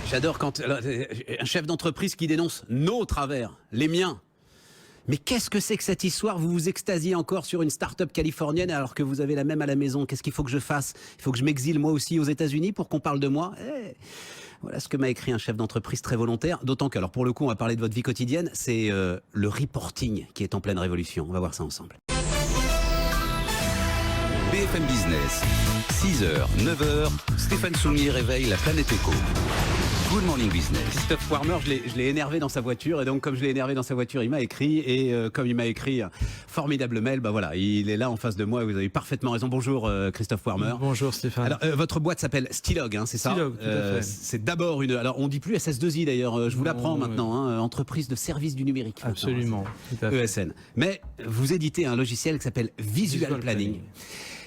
J'adore quand un chef d'entreprise qui dénonce nos travers, les miens. Mais qu'est-ce que c'est que cette histoire? Vous vous extasiez encore sur une start-up californienne alors que vous avez la même à la maison. Qu'est-ce qu'il faut que je fasse? Il faut que je m'exile moi aussi aux États-Unis pour qu'on parle de moi? Voilà ce que m'a écrit un chef d'entreprise très volontaire. D'autant que, alors pour le coup, on va parler de votre vie quotidienne. C'est le reporting qui est en pleine révolution. On va voir ça ensemble. BFM Business, 6h, 9h, Stéphane Soumier réveille la planète éco. Good Morning Business. Christophe Warmer, je l'ai énervé dans sa voiture, et donc comme je l'ai énervé dans sa voiture, il m'a écrit, et comme il m'a écrit un formidable mail, bah voilà, il est là en face de moi, et vous avez parfaitement raison. Bonjour Christophe Warmer. Bonjour Stéphane. Alors votre boîte s'appelle Stilog, hein, c'est ça? Stilog, tout à fait. C'est d'abord une, alors on dit plus SS2I d'ailleurs, je vous l'apprends maintenant, hein, entreprise de service du numérique. Absolument, tout à fait. ESN. Mais vous éditez un logiciel qui s'appelle Visual Planning.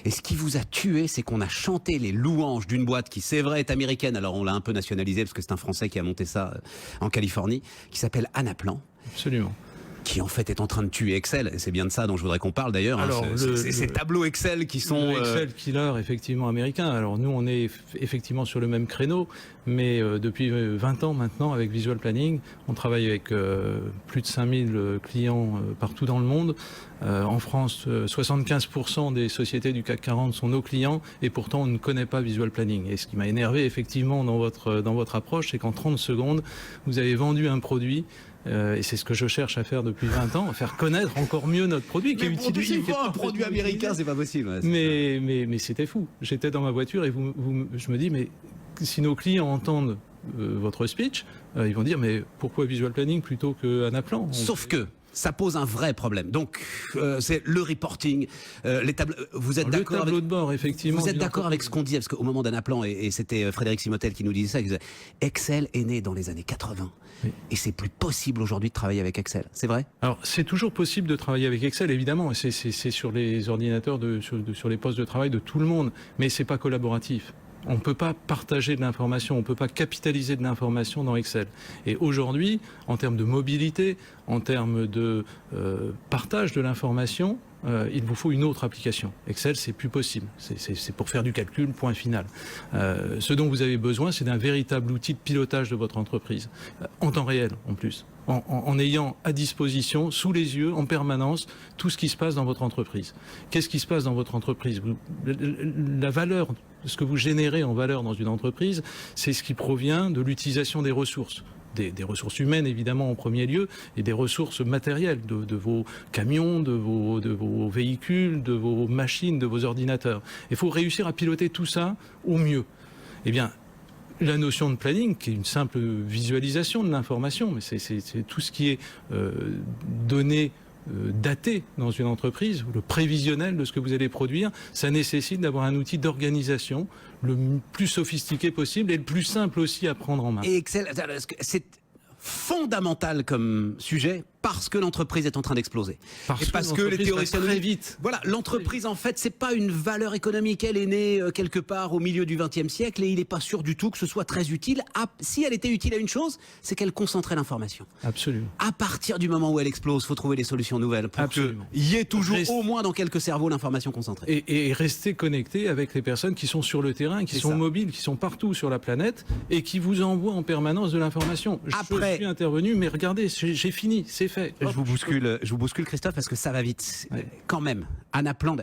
Et ce qui vous a tué, c'est qu'on a chanté les louanges d'une boîte qui, c'est vrai, est américaine. Alors on l'a un peu nationalisée parce que c'est un Français qui a monté ça en Californie, qui s'appelle Anaplan. Absolument. Qui en fait est en train de tuer Excel. Et c'est bien de ça dont je voudrais qu'on parle d'ailleurs. Alors, ces tableaux Excel qui sont... Excel killer, effectivement, américain. Alors nous, on est effectivement sur le même créneau, mais depuis 20 ans maintenant, avec Visual Planning, on travaille avec plus de 5000 clients partout dans le monde. En France, 75% des sociétés du CAC 40 sont nos clients, et pourtant on ne connaît pas Visual Planning. Et ce qui m'a énervé effectivement dans votre approche, c'est qu'en 30 secondes, vous avez vendu un produit. Et c'est ce que je cherche à faire depuis 20 ans, à faire connaître encore mieux notre produit qui est utilisé. Un produit américain, c'est pas possible. Ouais, mais c'était fou. J'étais dans ma voiture et je me dis, mais si nos clients entendent votre speech, ils vont dire, mais pourquoi Visual Planning plutôt que Anaplan? Sauf que ça pose un vrai problème. Donc, c'est le reporting, les tableaux. Vous êtes d'accord avec le tableau de bord, effectivement. Vous êtes d'accord avec ce qu'on dit, parce qu'au moment d'Anaplan, et c'était Frédéric Simotel qui nous disait ça, il disait, Excel est né dans les années 80. Oui. Et c'est plus possible aujourd'hui de travailler avec Excel. C'est vrai? Alors, c'est toujours possible de travailler avec Excel, évidemment. C'est sur les ordinateurs, sur les postes de travail de tout le monde. Mais c'est pas collaboratif. On ne peut pas partager de l'information, on ne peut pas capitaliser de l'information dans Excel. Et aujourd'hui, en termes de mobilité, en termes de partage de l'information, il vous faut une autre application. Excel, c'est plus possible. C'est pour faire du calcul, point final. Ce dont vous avez besoin, c'est d'un véritable outil de pilotage de votre entreprise, en temps réel en plus. En ayant à disposition, sous les yeux, en permanence, tout ce qui se passe dans votre entreprise. Qu'est-ce qui se passe dans votre entreprise? La valeur, ce que vous générez en valeur dans une entreprise, c'est ce qui provient de l'utilisation des ressources. Des ressources humaines, évidemment, en premier lieu, et des ressources matérielles, de vos camions, de vos véhicules, de vos machines, de vos ordinateurs. Il faut réussir à piloter tout ça au mieux. Eh bien, la notion de planning, qui est une simple visualisation de l'information, mais c'est tout ce qui est donné, daté dans une entreprise, le prévisionnel de ce que vous allez produire, ça nécessite d'avoir un outil d'organisation le plus sophistiqué possible et le plus simple aussi à prendre en main. Et Excel, c'est fondamental comme sujet parce que l'entreprise est en train d'exploser. Et parce que les théoriciens très vite. Voilà, l'entreprise en fait, c'est pas une valeur économique, elle est née quelque part au milieu du XXe siècle et il n'est pas sûr du tout que ce soit très utile. Si elle était utile à une chose, c'est qu'elle concentrait l'information. Absolument. À partir du moment où elle explose, il faut trouver des solutions nouvelles pour qu'il y ait toujours au moins dans quelques cerveaux l'information concentrée. Et rester connecté avec les personnes qui sont sur le terrain, qui sont mobiles, qui sont partout sur la planète et qui vous envoient en permanence de l'information. Je suis intervenu, mais regardez, j'ai fini, c'est fait. Je vous bouscule Christophe parce que ça va vite. Ouais. Quand même, Anaplan,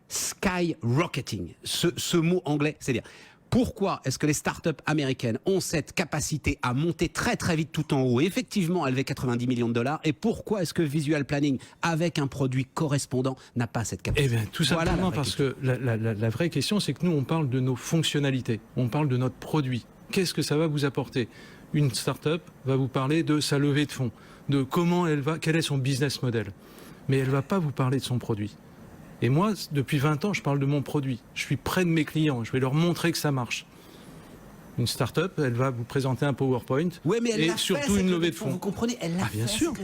skyrocketing, ce mot anglais, c'est-à-dire pourquoi est-ce que les startups américaines ont cette capacité à monter très très vite tout en haut, et effectivement à lever 90 millions de dollars, et pourquoi est-ce que Visual Planning, avec un produit correspondant, n'a pas cette capacité? Eh bien, tout simplement parce que la vraie question, c'est que nous, on parle de nos fonctionnalités, on parle de notre produit. Qu'est-ce que ça va vous apporter? Une start-up va vous parler de sa levée de fonds, de comment quel est son business model. Mais elle ne va pas vous parler de son produit. Et moi, depuis 20 ans, je parle de mon produit. Je suis près de mes clients, je vais leur montrer que ça marche. Une start-up, elle va vous présenter un PowerPoint et surtout une levée de fonds. Vous comprenez, elle l'a fait.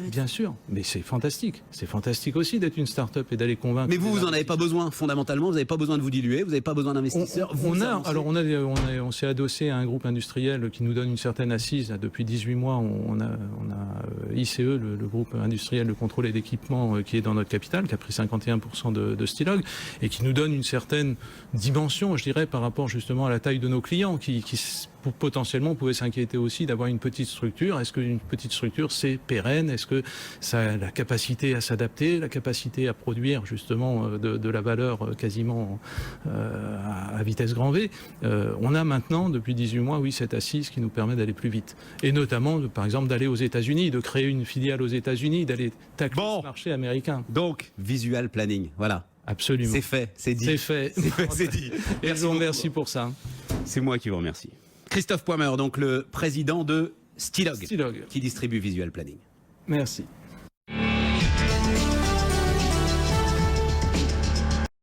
Bien sûr. Mais c'est fantastique. C'est fantastique aussi d'être une start-up et d'aller convaincre. Mais vous n'en avez pas besoin, fondamentalement. Vous n'avez pas besoin de vous diluer, vous n'avez pas besoin d'investisseurs. On s'est adossé à un groupe industriel qui nous donne une certaine assise. Depuis 18 mois, on a ICE, le groupe industriel de contrôle et d'équipement qui est dans notre capital, qui a pris 51% de Stilog et qui nous donne une certaine dimension, je dirais, par rapport justement à la taille de nos clients, qui potentiellement, on pouvait s'inquiéter aussi d'avoir une petite structure. Est-ce qu'une petite structure, c'est pérenne? Est-ce que ça a la capacité à s'adapter, la capacité à produire justement de la valeur quasiment à vitesse grand V? On a maintenant, depuis 18 mois, oui, cette assise qui nous permet d'aller plus vite. Et notamment, par exemple, d'aller aux États-Unis, de créer une filiale aux États-Unis, d'aller tacler ce marché américain. Donc, visual planning, voilà. Absolument. C'est fait, c'est dit. C'est fait. C'est dit. Et je vous remercie pour ça. C'est moi qui vous remercie. Christophe Poimer, donc le président de Stilog, Stilog. qui distribue visual planning. Merci.